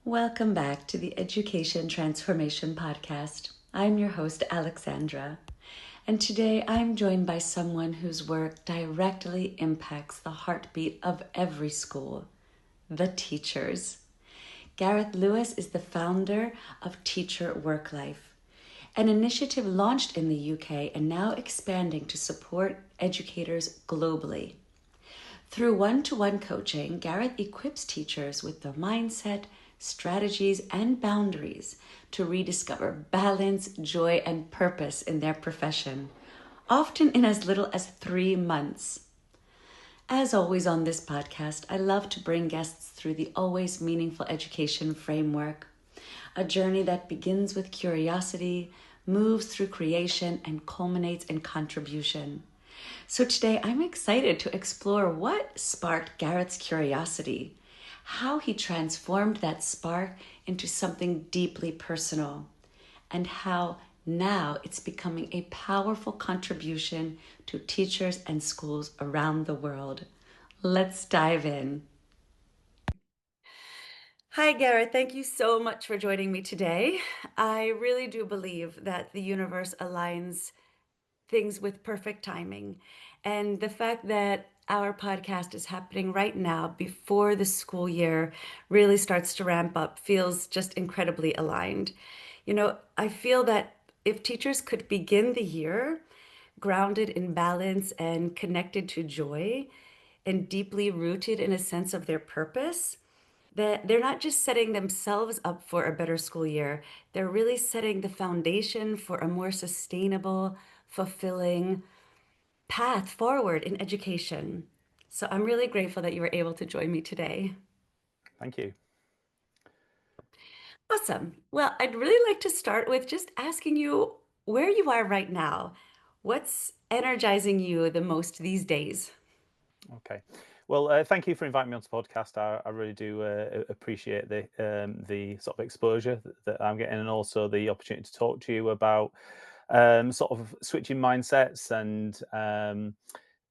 Welcome back to the Education Transformation Podcast. I'm your host, Alexandra, and today I'm joined by someone whose work directly impacts the heartbeat of every school, the teachers. Gareth Lewis is the founder of Teacher Worklife, an initiative launched in the UK and now expanding to support educators globally. Through one-to-one coaching, Gareth equips teachers with the mindset, strategies, and boundaries to rediscover balance, joy, and purpose in their profession, often in as little as 3 months. As always on this podcast, I love to bring guests through the Always Meaningful Education framework, a journey that begins with curiosity, moves through creation, and culminates in contribution. So today I'm excited to explore what sparked Gareth's curiosity, how he transformed that spark into something deeply personal, and how now it's becoming a powerful contribution to teachers and schools around the world. Let's dive in. Hi, Gareth. Thank you so much for joining me today. I really do believe that the universe aligns things with perfect timing. And the fact that our podcast is happening right now before the school year really starts to ramp up feels just incredibly aligned. I feel that if teachers could begin the year grounded in balance and connected to joy and deeply rooted in a sense of their purpose, that they're not just setting themselves up for a better school year, they're really setting the foundation for a more sustainable, fulfilling path forward in education. So I'm really grateful that you were able to join me today. Thank you. Awesome. Well, I'd really like to start with just asking you where you are right now. What's energizing you the most these days? Okay. Well, thank you for inviting me onto the podcast. I really do appreciate the sort of exposure that I'm getting, and also the opportunity to talk to you about sort of switching mindsets and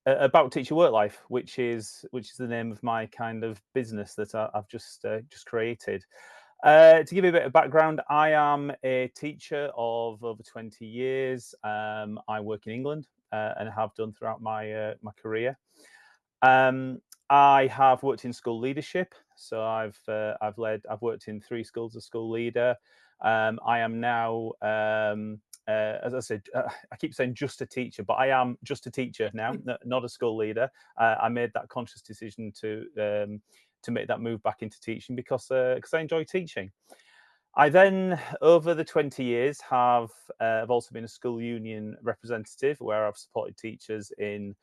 about teacher work life, which is the name of my kind of business that I've just created. To give you a bit of background, I am a teacher of over 20 years. I work in England and have done throughout my career. Um, I have worked in school leadership, so I've worked in 3 schools as school leader. I am now, as I said, I keep saying just a teacher, but I am just a teacher now, not a school leader. I made that conscious decision to make that move back into teaching because I enjoy teaching. I then, over the 20 years, have also been a school union representative where I've supported teachers in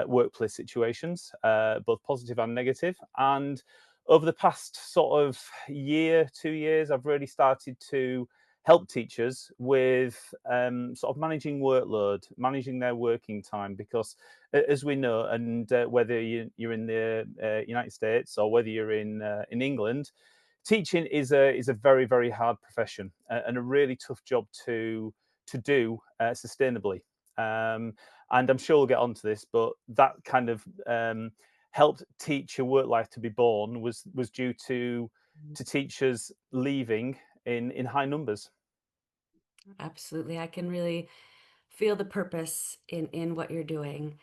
workplace situations, both positive and negative. And over the past sort of year, 2 years, I've really started to help teachers with sort of managing workload, managing their working time, because as we know, and whether you're in the United States or whether you're in England, teaching is a very very hard profession and a really tough job to do sustainably. And I'm sure we'll get onto this, but that kind of helped Teacher Worklife to be born was due to teachers leaving in high numbers. Absolutely. I can really feel the purpose in what you're doing.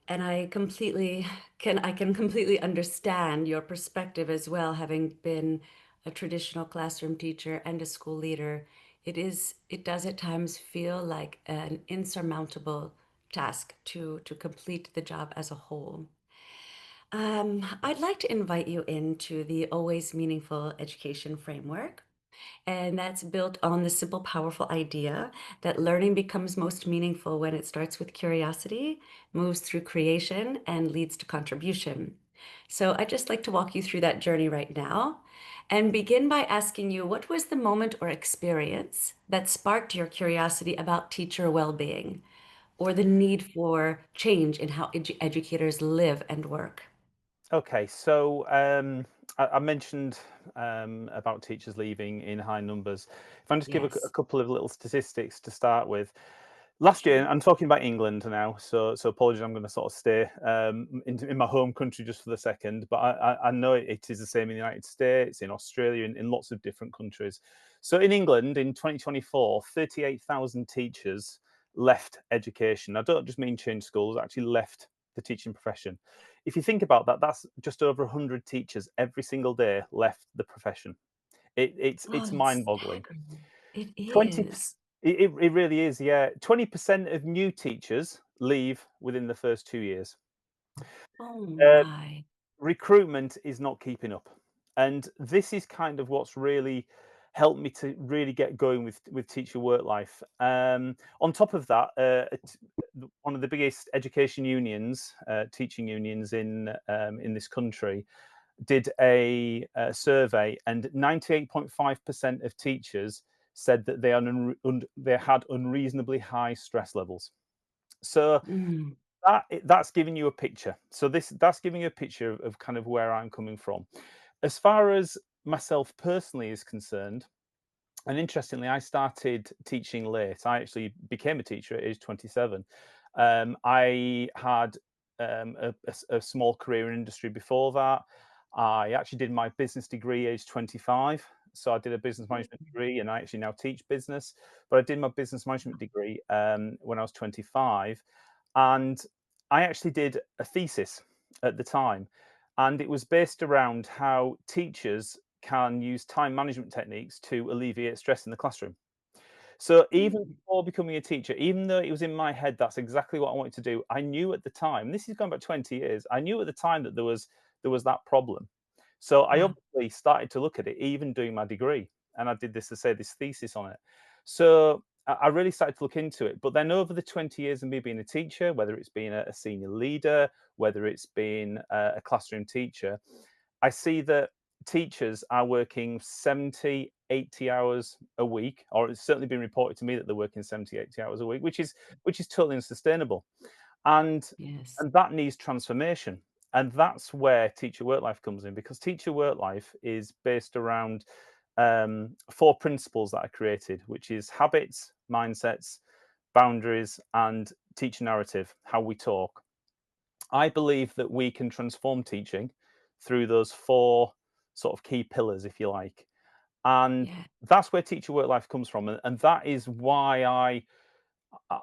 And I can completely understand your perspective as well, having been a traditional classroom teacher and a school leader. It does at times feel like an insurmountable task to complete the job as a whole. I'd like to invite you into the Always Meaningful Education framework. And that's built on the simple, powerful idea that learning becomes most meaningful when it starts with curiosity, moves through creation, and leads to contribution. So I'd just like to walk you through that journey right now and begin by asking you what was the moment or experience that sparked your curiosity about teacher well-being or the need for change in how educators live and work? Okay, so I mentioned about teachers leaving in high numbers. If I just give a Yes. couple of little statistics to start with, Last year, Okay. I'm talking about England now, so apologies. I'm going to sort of stay in my home country just for the second, but I know it is the same in the United States, in Australia, in lots of different countries. So in England in 2024, 38,000 teachers left education. I don't just mean change schools; actually left the teaching profession. If you think about that, that's just over 100 teachers every single day left the profession. Oh, It's that's mind-boggling. staggering. It 20%. is. It really is, yeah. 20% of new teachers leave within the first 2 years. Oh Uh, my. Recruitment is not keeping up, and this is kind of what's really helped me to really get going with Teacher Worklife. On top of that, one of the biggest education unions, teaching unions in this country, did a survey, and 98.5% of teachers said that they had unreasonably high stress levels. So Mm, that's giving you a picture. So that's giving you a picture of kind of where I'm coming from. As far as myself personally is concerned, and interestingly, I started teaching late. I actually became a teacher at age 27. I had a small career in industry before that. I actually did my business degree age 25. So I did a business management degree and I actually now teach business. But I did my business management degree when I was 25. And I actually did a thesis at the time. And it was based around how teachers can use time management techniques to alleviate stress in the classroom. So even mm, before becoming a teacher, even though it was in my head that's exactly what I wanted to do, I knew at the time, this is going back 20 years, I knew at the time that there was that problem. So I yeah. obviously started to look at it, even doing my degree. And I did this to say this thesis on it. So I really started to look into it. But then over the 20 years of me being a teacher, whether it's been a senior leader, whether it's been a classroom teacher, I see that teachers are working 70, 80 hours a week, or it's certainly been reported to me that they're working 70, 80 hours a week, which is totally unsustainable. And Yes. and that needs transformation. And that's where teacher work life comes in, because teacher work life is based around four principles that I created, which is habits, mindsets, boundaries, and teacher narrative, how we talk. I believe that we can transform teaching through those four sort of key pillars, if you like. And Yeah. that's where teacher work life comes from. And that is why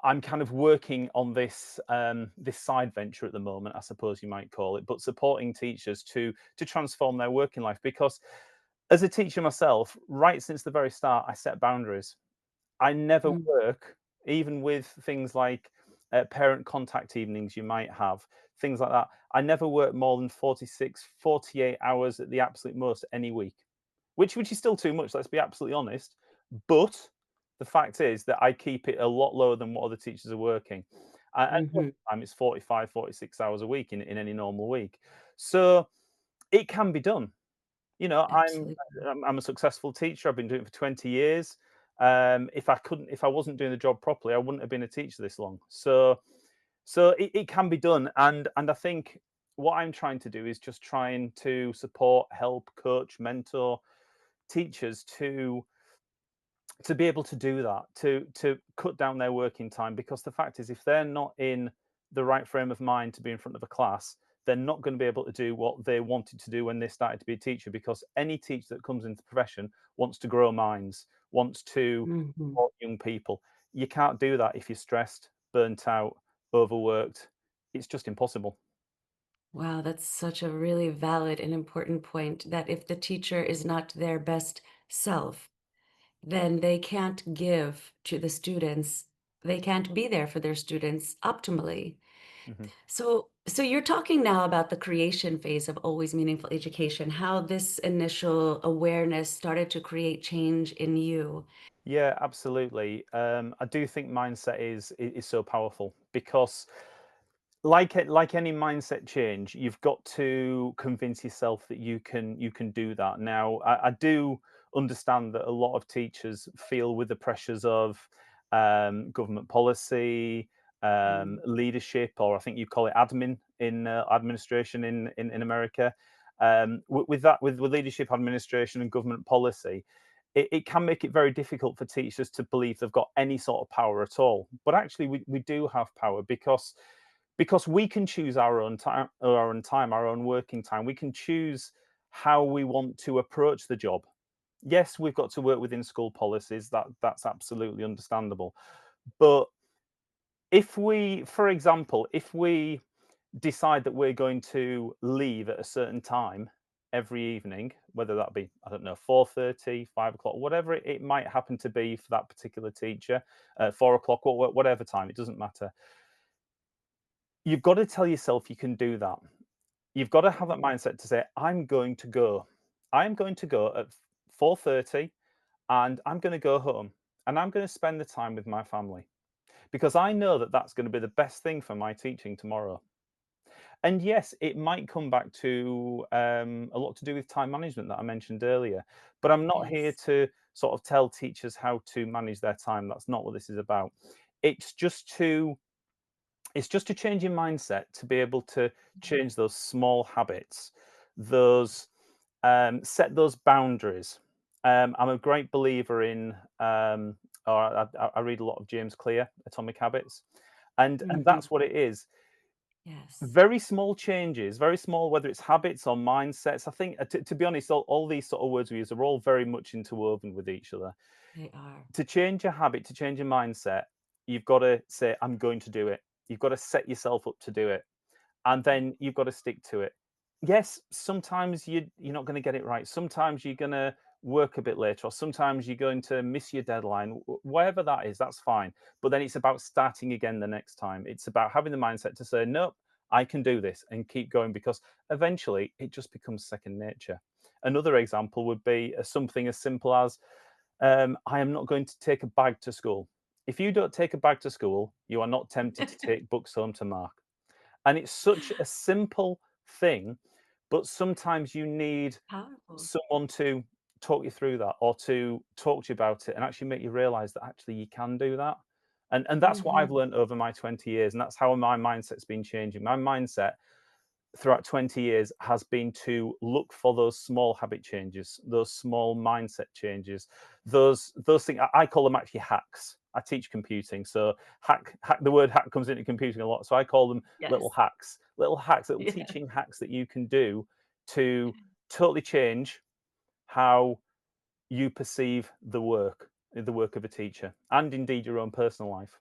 I'm kind of working on this side venture at the moment, I suppose you might call it, but supporting teachers to transform their working life. Because as a teacher myself, right since the very start, I set boundaries. I never Mm, work, even with things like parent contact evenings you might have, things like that. I never work more than 46, 48 hours at the absolute most any week, which is still too much, let's be absolutely honest. But the fact is that I keep it a lot lower than what other teachers are working. And most mhm. of the time it's 45, 46 hours a week in any normal week. So it can be done. You know, Absolutely. I'm a successful teacher. I've been doing it for 20 years. If I wasn't doing the job properly, I wouldn't have been a teacher this long. So it can be done, and I think what I'm trying to do is just trying to support, help, coach, mentor teachers to be able to do that, to cut down their working time. Because the fact is, if they're not in the right frame of mind to be in front of a class, they're not going to be able to do what they wanted to do when they started to be a teacher. Because any teacher that comes into the profession wants to grow minds, wants to Mhm. support young people. You can't do that if you're stressed, burnt out, overworked. It's just impossible. Wow, that's such a really valid and important point that if the teacher is not their best self, then they can't give to the students. They can't be there for their students optimally. Mhm. So you're talking now about the creation phase of always meaningful education, how this initial awareness started to create change in you. Yeah, absolutely. I do think mindset is so powerful, because like any mindset change, you've got to convince yourself that you can do that. Now, I do understand that a lot of teachers feel with the pressures of government policy, Mm, leadership, or I think you call it admin in administration in America. With that, with leadership, administration, and government policy, it can make it very difficult for teachers to believe they've got any sort of power at all. But actually, we do have power because we can choose our own working time. We can choose how we want to approach the job. Yes, we've got to work within school policies. That's absolutely understandable. But if we, for example, if we decide that we're going to leave at a certain time every evening, whether that be, I don't know, 4:30, 5 o'clock, whatever it might happen to be for that particular teacher, 4 o'clock, or whatever time, it doesn't matter. You've got to tell yourself you can do that. You've got to have that mindset to say, I'm going to go. I'm going to go at 4:30 and I'm going to go home and I'm going to spend the time with my family because I know that that's going to be the best thing for my teaching tomorrow. And yes, it might come back to a lot to do with time management that I mentioned earlier. But I'm not here Yes. to sort of tell teachers how to manage their time. That's not what this is about. It's just to it's just a change in mindset to be able to change those small habits, those set those boundaries. I'm a great believer in, or I read a lot of James Clear, Atomic Habits, and Mhm. that's what it is. Yes, Very small changes, very small, whether it's habits or mindsets. I think, to be honest, all these sort of words we use are all very much interwoven with each other. they are. To change a habit, to change a mindset, you've got to say, I'm going to do it. You've got to set yourself up to do it. And then you've got to stick to it. Yes, sometimes you're not going to get it right. Sometimes you're going to work a bit later, or sometimes you're going to miss your deadline. Whatever that is, that's fine. But then it's about starting again the next time. It's about having the mindset to say, nope, I can do this and keep going because eventually it just becomes second nature. Another example would be something as simple as I am not going to take a bag to school. If you don't take a bag to school, you are not tempted to take books home to mark. And it's such a simple thing, but sometimes you need Powerful. someone to talk you through that or to talk to you about it and actually make you realize that actually you can do that. And that's what I've Mhm. learned over my 20 years. And that's how my mindset's been changing. My mindset throughout 20 years has been to look for those small habit changes, those small mindset changes, those things. I call them actually hacks. I teach computing, so hack the word hack comes into computing a lot. So I call them Yes. little hacks, little Yeah. teaching hacks that you can do to totally change how you perceive the work of a teacher, and indeed your own personal life.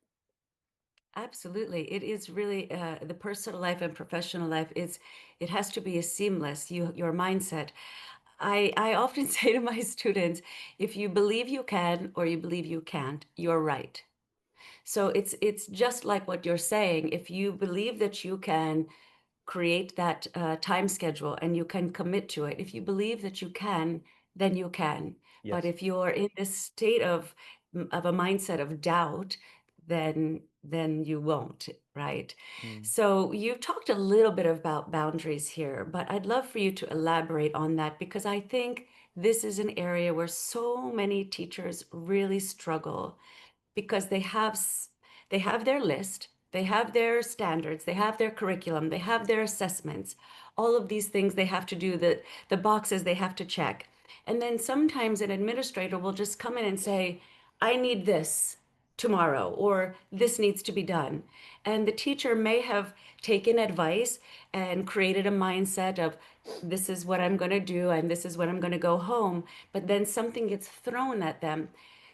Absolutely. It is really the personal life and professional life is it has to be a seamless your mindset. I often say to my students, if you believe you can or you believe you can't, you're right. So it's just like what you're saying. If you believe that you can create that time schedule and you can commit to it. If you believe that you can, then you can. But Yes. if you're in this state of a mindset of doubt, then you won't, right? Mm. So you've talked a little bit about boundaries here, but I'd love for you to elaborate on that because I think this is an area where so many teachers really struggle because they have their list, they have their standards, they have their curriculum, they have their assessments, all of these things they have to do, the boxes they have to check. And then sometimes an administrator will just come in and say, I need this tomorrow, or this needs to be done. And the teacher may have taken advice and created a mindset of, this is what I'm going to do and this is when I'm going to go home. But then something gets thrown at them.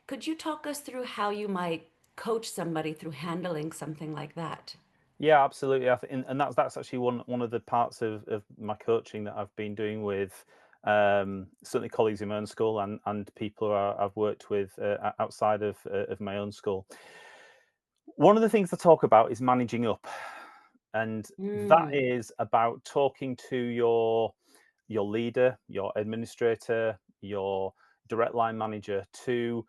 Could you talk us through how you might coach somebody through handling something like that? Yeah, absolutely. And that's actually one of the parts of my coaching that I've been doing with certainly colleagues in my own school and people who I've worked with outside of my own school. One of the things I talk about is managing up, and that Mm, is about talking to your leader, your administrator, your direct line manager to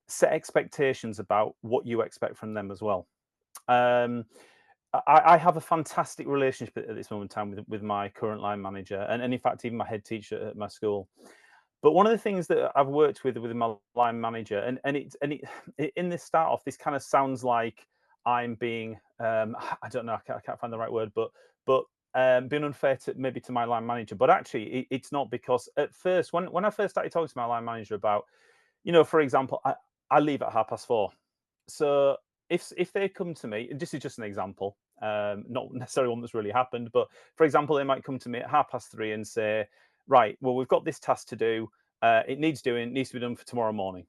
set expectations about what you expect from them as well. Um, I have a fantastic relationship at this moment in time with my current line manager, and in fact, even my head teacher at my school. But one of the things that I've worked with my line manager, in this start off, this kind of sounds like I'm being, I don't know, I can't find the right word, but being unfair to maybe to my line manager. But actually, it's not because at first, when I first started talking to my line manager about For example, I leave at 4:30. So if they come to me, this is just an example, not necessarily one that's really happened, but for example, they might come to me at 3:30 and say, right, well, we've got this task to do. It needs doing. It needs to be done for tomorrow morning.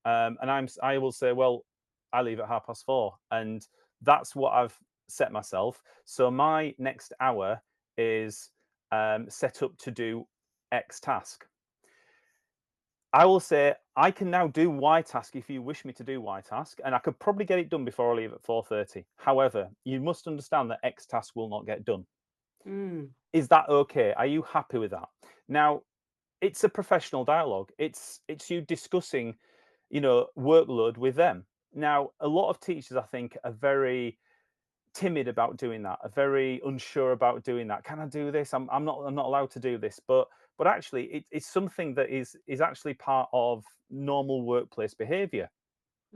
And I will say, well, I leave at 4:30, and that's what I've set myself. So my next hour is set up to do X task. I will say I can now do Y task if you wish me to do Y task, and I could probably get it done before I leave at 4:30. However, you must understand that X task will not get done. Mm, Is that okay? Are you happy with that? Now, it's a professional dialogue. It's you discussing, workload with them. Now, a lot of teachers, I think, are very timid about doing that, are very unsure about doing that. Can I do this? I'm not allowed to do this. But actually, it's something that is actually part of normal workplace behaviour.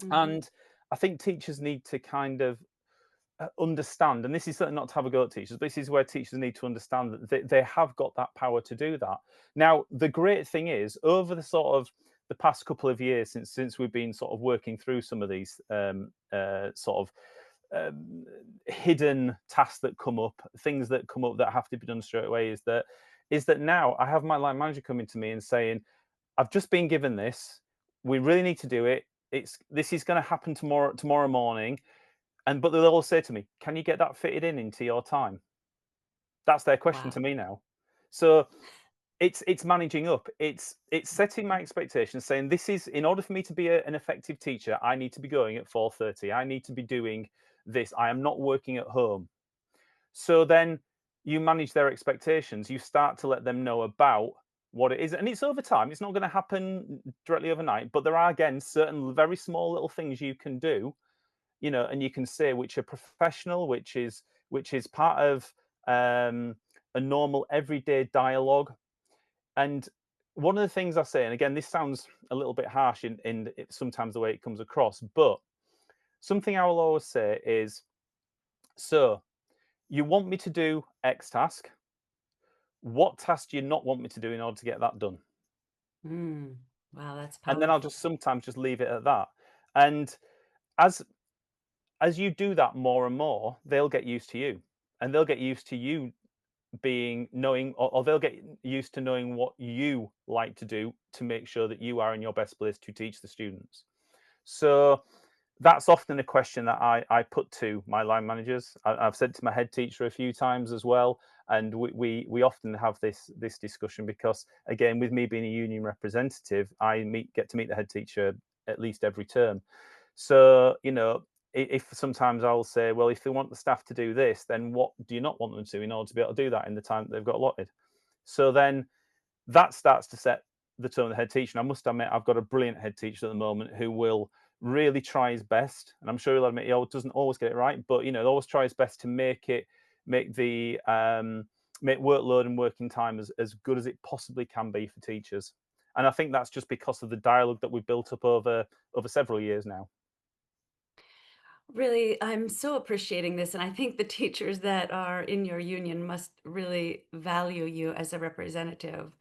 mhm, And I think teachers need to kind of understand, and this is certainly not to have a go at teachers. This is where teachers need to understand that they have got that power to do that. Now, the great thing is, over the past couple of years since we've been sort of working through some of these sort of um, hidden tasks that come up, things that come up that have to be done straight away, is that now I have my line manager coming to me and saying, I've just been given this. We really need to do it. This is going to happen tomorrow morning. But they'll all say to me, "Can you get that fitted in into your time?" That's their question wow. to me now. So it's managing up. It's setting my expectations, saying this is, in order for me to be an effective teacher, I need to be going at 4:30. I need to be doing this. I am not working at home. So then you manage their expectations. You start to let them know about what it is, and it's over time. It's not going to happen directly overnight, but there are, again, certain very small little things you can do, and you can say which are professional, which is part of a normal everyday dialogue. And one of the things I say, and again, this sounds a little bit harsh in sometimes the way it comes across, but something I will always say is, so you want me to do X task. What task do you not want me to do in order to get that done? Mm, wow, that's And then I'll powerful. just sometimes just leave it at that. And as as you do that more and more, they'll get used to you, and they'll get used to you being knowing, or they'll get used to knowing what you like to do to make sure that you are in your best place to teach the students. So that's often a question that I put to my line managers. I've said to my head teacher a few times as well, and we often have this discussion because, again, with me being a union representative, get to meet the head teacher at least every term. So if sometimes I'll say, well, if they want the staff to do this, then what do you not want them to in order to be able to do that in the time that they've got allotted? So then that starts to set the tone of the head teacher. And I must admit, I've got a brilliant head teacher at the moment who will really try his best. And I'm sure he'll admit he doesn't always get it right, but always try his best to make the make workload and working time as good as it possibly can be for teachers. And I think that's just because of the dialogue that we've built up over several years now. Really, I'm so appreciating this, and I think the teachers that are in your union must really value you as a representative.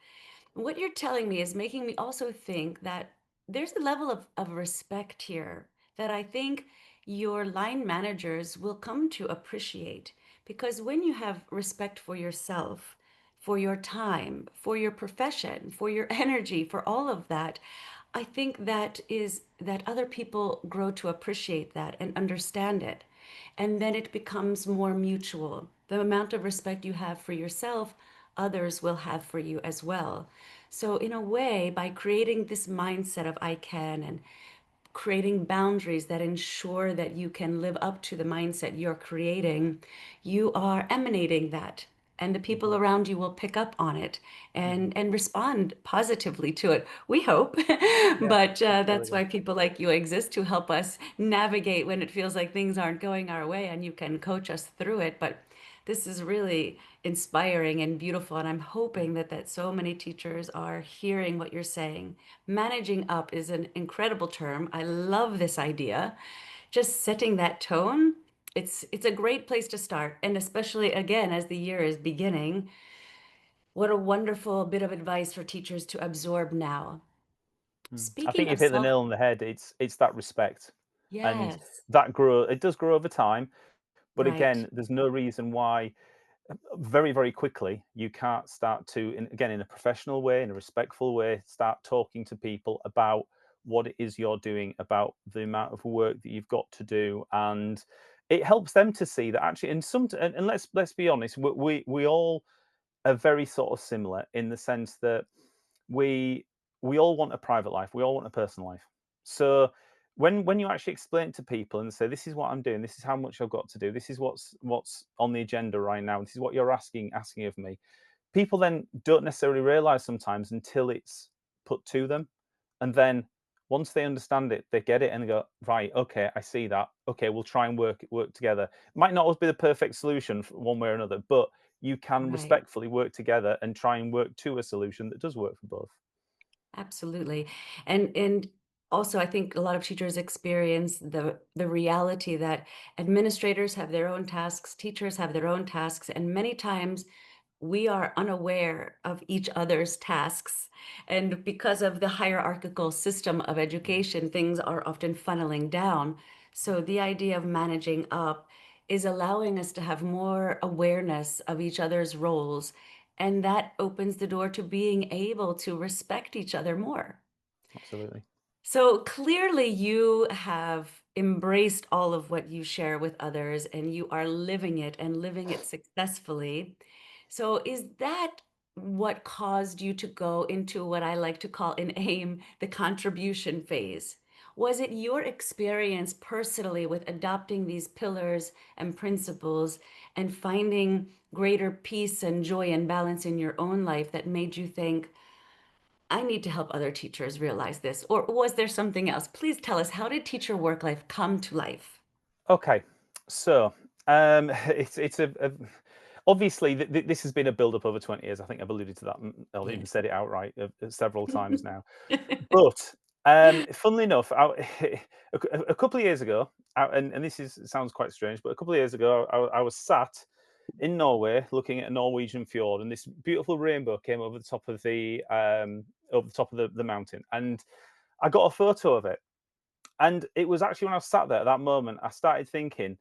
What you're telling me is making me also think that there's a level of respect here that I think your line managers will come to appreciate. Because when you have respect for yourself, for your time, for your profession, for your energy, for all of that, I think that other people grow to appreciate that and understand it. And then it becomes more mutual. The amount of respect you have for yourself, others will have for you as well. So, in a way, by creating this mindset of I can and creating boundaries that ensure that you can live up to the mindset you're creating, you are emanating that. And the people Mhm, around you will pick up on it mhm. and respond positively to it. We hope. Yeah, But that's absolutely. why people like you exist to help us navigate when it feels like things aren't going our way, and you can coach us through it. But this is really inspiring and beautiful, and I'm hoping that so many teachers are hearing what you're saying. Managing up is an incredible term. I love this idea. Just setting that tone, it's a great place to start, and especially again as the year is beginning, what a wonderful bit of advice for teachers to absorb now. I think Speaking you've of hit the self, nail on the head. It's that respect, and yes, it does grow over time. But right, again, there's no reason why very, very quickly you can't start to, again, in a professional way, in a respectful way, start talking to people about what it is you're doing, about the amount of work that you've got to do, and it helps them to see that actually. And let's be honest, we all are very sort of similar in the sense that we we all want a private life, we all want a personal life. So when you actually explain it to people and say, this is what I'm doing, this is how much I've got to do, this is what's on the agenda right now, this is what you're asking of me, people then don't necessarily realize sometimes until it's put to them. And then once they understand it, they get it and they go, right, okay, I see that. Okay, we'll try and work together. Might not always be the perfect solution for one way or another, but you can right. respectfully work together and try and work to a solution that does work for both. Absolutely. And also I think a lot of teachers experience the reality that administrators have their own tasks, teachers have their own tasks, and many times we are unaware of each other's tasks. And because of the hierarchical system of Mhm. education, things are often funneling down. So the idea of managing up is allowing us to have more awareness of each other's roles. And that opens the door to being able to respect each other more. Absolutely. So clearly, you have embraced all of what you share with others and you are living it and living it successfully. So, is that what caused you to go into what I like to call in AIM the contribution phase? Was it your experience personally with adopting these pillars and principles and finding greater peace and joy and balance in your own life that made you think, I need to help other teachers realize this? Or was there something else? Please tell us, how did teacher work life come to life? Okay, so it's obviously this has been a build up over 20 years. I think I've alluded to that. I've even Yes. said it outright several times now. But funnily enough, a couple of years ago, and this is sounds quite strange, but a couple of years ago, I was sat in Norway looking at a Norwegian fjord, and this beautiful rainbow came over the top of the mountain, and I got a photo of it. And it was actually when I was sat there at that moment, I started thinking,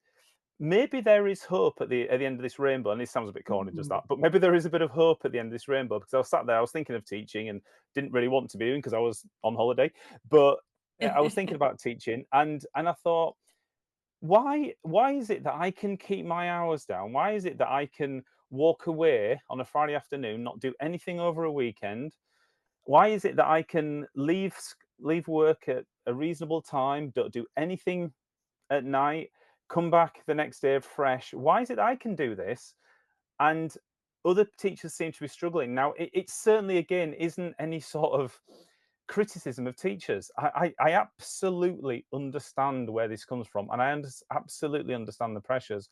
maybe there is hope at the end of this rainbow. And this sounds a bit corny, just Mm. that, but maybe there is a bit of hope at the end of this rainbow because I was sat there, I was thinking of teaching and didn't really want to be doing because I was on holiday, but I was thinking about teaching, and I thought, why is it that I can keep my hours down? Why is it that I can walk away on a Friday afternoon, not do anything over a weekend? Why is it that I can leave work at a reasonable time, don't do anything at night, come back the next day fresh? Why is it that I can do this and other teachers seem to be struggling? Now, it certainly, again, isn't any sort of criticism of teachers. I absolutely understand where this comes from, and absolutely understand the pressures.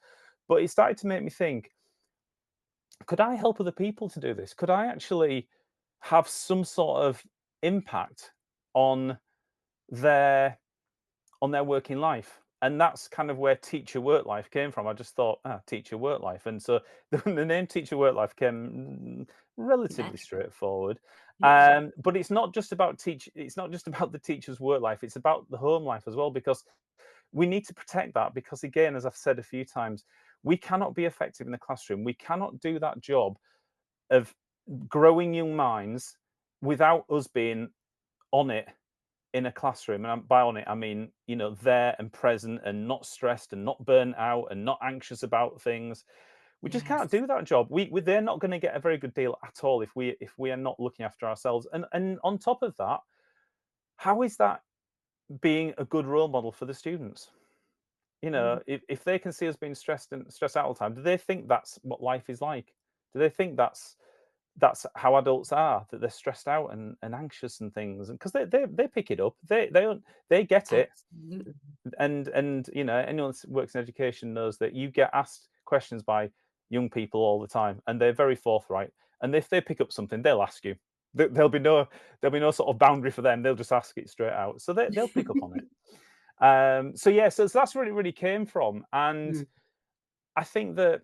But it started to make me think, could I help other people to do this? Could I actually have some sort of impact on their working life? And that's kind of where teacher work life came from. I just thought, teacher work life. And so the name teacher work life came relatively Natural. straightforward. Yeah. But it's not just about the teacher's work life, it's about the home life as well, because we need to protect that. Because again, as I've said a few times, we cannot be effective in the classroom. We cannot do that job of growing young minds without us being on it in a classroom. And by on it, I mean, there and present and not stressed and not burnt out and not anxious about things. We just can't Yes. do that job. They're not going to get a very good deal at all if we are not looking after ourselves. And on top of that, how is that being a good role model for the students? Mhm. If they can see us being stressed out all the time, do they think that's what life is like? Do they think that's how adults are, that they're stressed out and anxious and things? And because they pick it up, they get it. Absolutely. And anyone that works in education knows that you get asked questions by young people all the time, and they're very forthright. And if they pick up something, they'll ask you. There'll be no sort of boundary for them. They'll just ask it straight out, so they'll pick up on it. So yeah, so that's really came from. And Mm. I think that,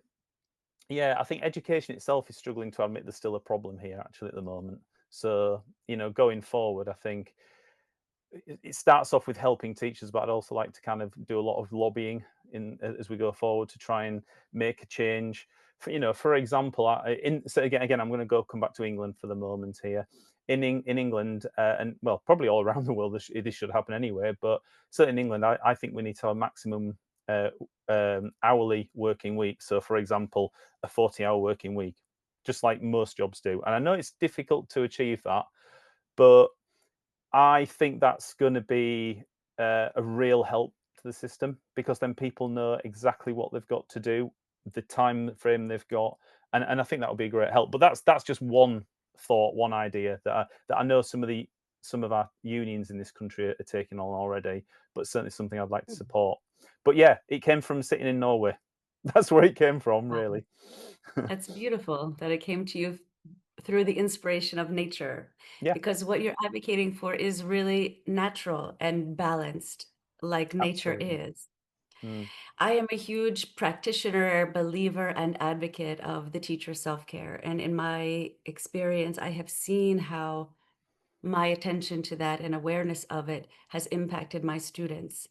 yeah, I think education itself is struggling to admit there's still a problem here actually at the moment. So, going forward, I think it starts off with helping teachers, but I'd also like to kind of do a lot of lobbying in as we go forward to try and make a change. For example, so again, I'm going to come back to England for the moment here. In England, and well, probably all around the world, this should happen anyway. But certainly in England, I think we need to have a maximum hourly working week. So, for example, a 40-hour working week, just like most jobs do. And I know it's difficult to achieve that, but I think that's going to be a real help to the system, because then people know exactly what they've got to do, the time frame they've got, and I think that would be a great help. But that's just one thought, one idea that I know some of our unions in this country are taking on already, but certainly something I'd like to support. But yeah, it came from sitting in Norway. That's where it came from, Wow. really. That's beautiful that it came to you through the inspiration of nature, Yeah, because what you're advocating for is really natural and balanced, like nature absolutely. is. Mm, I am a huge practitioner, believer, and advocate of the teacher self-care. And in my experience, I have seen how my attention to that and awareness of it has impacted my students.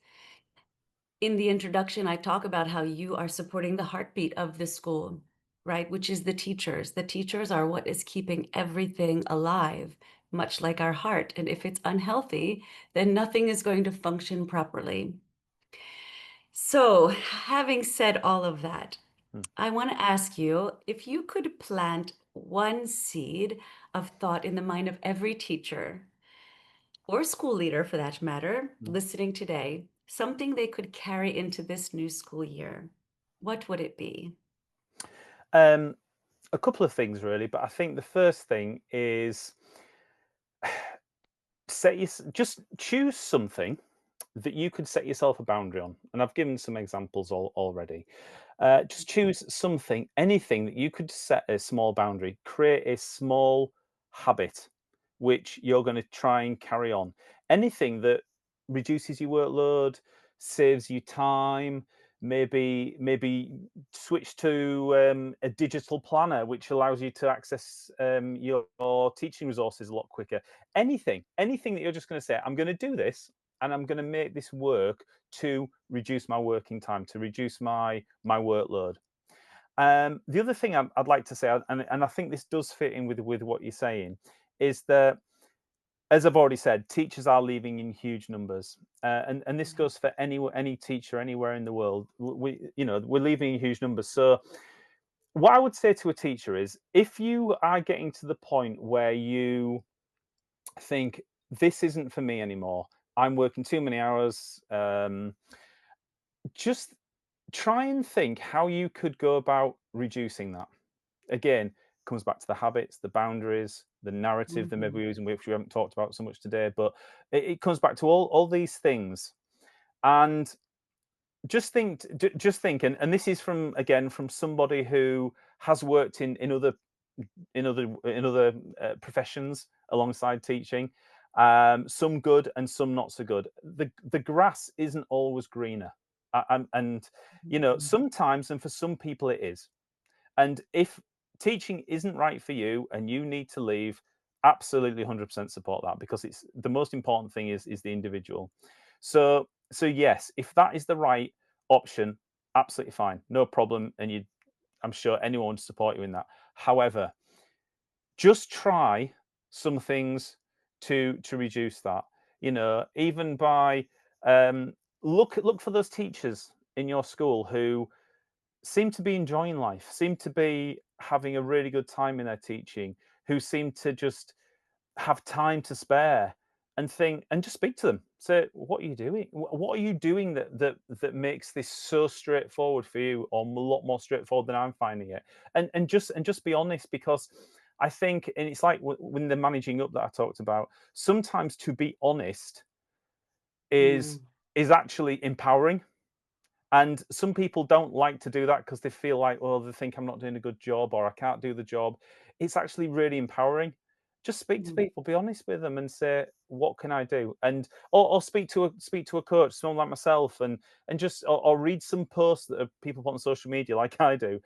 In the introduction, I talk about how you are supporting the heartbeat of the school, right? Which is the teachers. The teachers are what is keeping everything alive, much like our heart. And if it's unhealthy, then nothing is going to function properly. So, having said all of that, mm, I want to ask you if you could plant one seed of thought in the mind of every teacher or school leader for that matter, mm. listening today, something they could carry into this new school year, what would it be? Um, a couple of things really, but I think the first thing is just choose something that you could set yourself a boundary on. And I've given some examples already. Just choose something, anything that you could set a small boundary, create a small habit which you're going to try and carry on. Anything that reduces your workload, saves you time, maybe switch to a digital planner which allows you to access your teaching resources a lot quicker. Anything that you're just going to say, I'm going to do this and I'm going to make this work to reduce my working time, to reduce my workload. The other thing I'd like to say, and I think this does fit in with what you're saying, is that, as I've already said, teachers are leaving in huge numbers, and this Yeah. goes for any teacher anywhere in the world. We're leaving in huge numbers. So, what I would say to a teacher is, if you are getting to the point where you think this isn't for me anymore, I'm working too many hours, just try and think how you could go about reducing that. Again, comes back to the habits, the boundaries, the narrative that maybe Mhm. we're using, which we haven't talked about so much today, but it comes back to all these things. And just think, and this is from somebody who has worked in other professions alongside teaching, some good and some not so good. The grass isn't always greener, and Mhm. sometimes, and for some people it is. And if teaching isn't right for you and you need to leave, absolutely 100% support that, because it's the most important thing is the individual. So yes, if that is the right option, absolutely fine, no problem, and I'm sure anyone would support you in that. However, just try some things to reduce that. Even by look for those teachers in your school who seem to be enjoying life, seem to be having a really good time in their teaching, who seem to just have time to spare, and just speak to them. Say, what are you doing? What are you doing that makes this so straightforward for you, or a lot more straightforward than I'm finding it? And just be honest, because I think, and it's like when the managing up that I talked about, sometimes to be honest is Mm. is actually empowering, and some people don't like to do that because they feel like, well, they think I'm not doing a good job or I can't do the job. It's actually really empowering. Just speak to Mm. people, be honest with them, and say, "What can I do?" Or speak to a coach, someone like myself, and just or read some posts that people put on social media, like I do.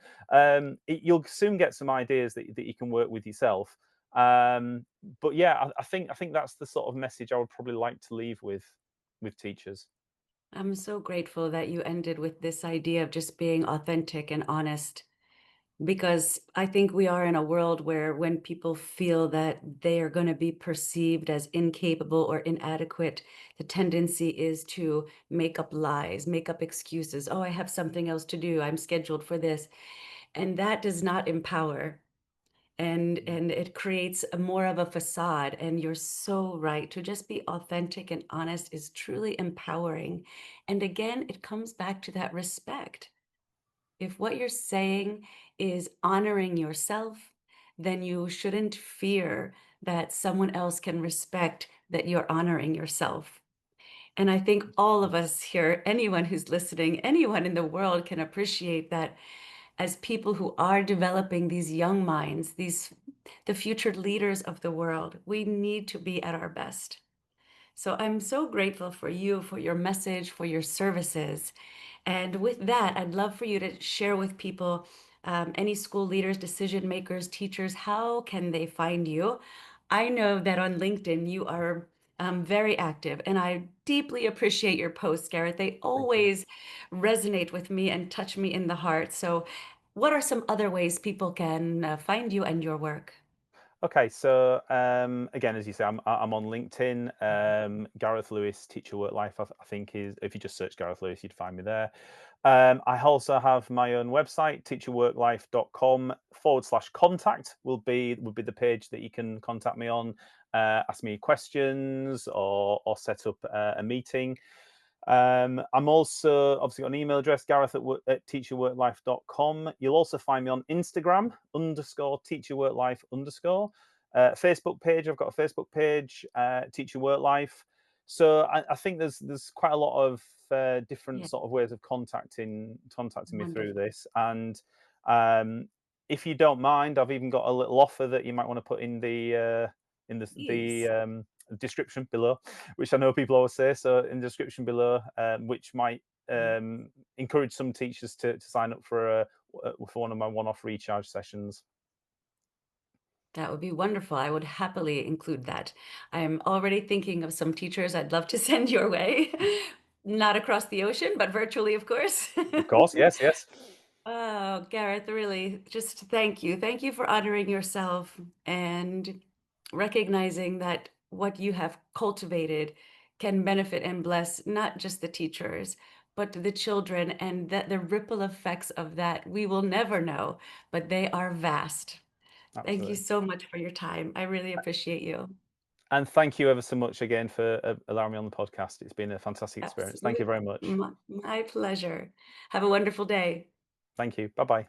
You'll soon get some ideas that you can work with yourself. But yeah, I think that's the sort of message I would probably like to leave with teachers. I'm so grateful that you ended with this idea of just being authentic and honest. Because I think we are in a world where when people feel that they are going to be perceived as incapable or inadequate, the tendency is to make up lies, make up excuses. Oh, I have something else to do. I'm scheduled for this. And that does not empower. And it creates a more of a facade. And you're so right. To just be authentic and honest is truly empowering. And again, it comes back to that respect. If what you're saying is honoring yourself, then you shouldn't fear that someone else can respect that you're honoring yourself. And I think all of us here, anyone who's listening, anyone in the world can appreciate that as people who are developing these young minds, the future leaders of the world, we need to be at our best. So I'm so grateful for you, for your message, for your services. And with that, I'd love for you to share with people, any school leaders, decision makers, teachers, how can they find you? I know that on LinkedIn you are very active, and I deeply appreciate your posts, Gareth. They Thank you. always resonate with me and touch me in the heart. So, what are some other ways people can find you and your work? Okay, so again, as you say, I'm on LinkedIn. Gareth Lewis, Teacher Worklife, I think is, if you just search Gareth Lewis, you'd find me there. I also have my own website, teacherworklife.com/contact would be the page that you can contact me on, ask me questions or set up a meeting. I'm also obviously got an email address, Gareth at teacherworklife.com. You'll also find me on Instagram _teacherworklife _ Facebook page. I've got a Facebook page, Teacher Worklife. So I think there's quite a lot of different Yeah, sort of ways of contacting me through wonderful. this. And um, if you don't mind, I've even got a little offer that you might want to put in the Please. description below, which I know people always say. So in the description below, which might Mm. encourage some teachers to sign up for one of my one-off recharge sessions. That would be wonderful. I would happily include that. I'm already thinking of some teachers I'd love to send your way. Not across the ocean, but virtually, of course. Of course, yes, yes, Oh, Gareth, really, just thank you. Thank you for honoring yourself and recognizing that what you have cultivated can benefit and bless not just the teachers, but the children, and that the ripple effects of that we will never know, but they are vast. Thank you absolutely. so much for your time. I really appreciate you. And thank you ever so much again for allowing me on the podcast. It's been a fantastic experience. Thank Absolutely. you very much. My pleasure. Have a wonderful day. Thank you. Bye bye.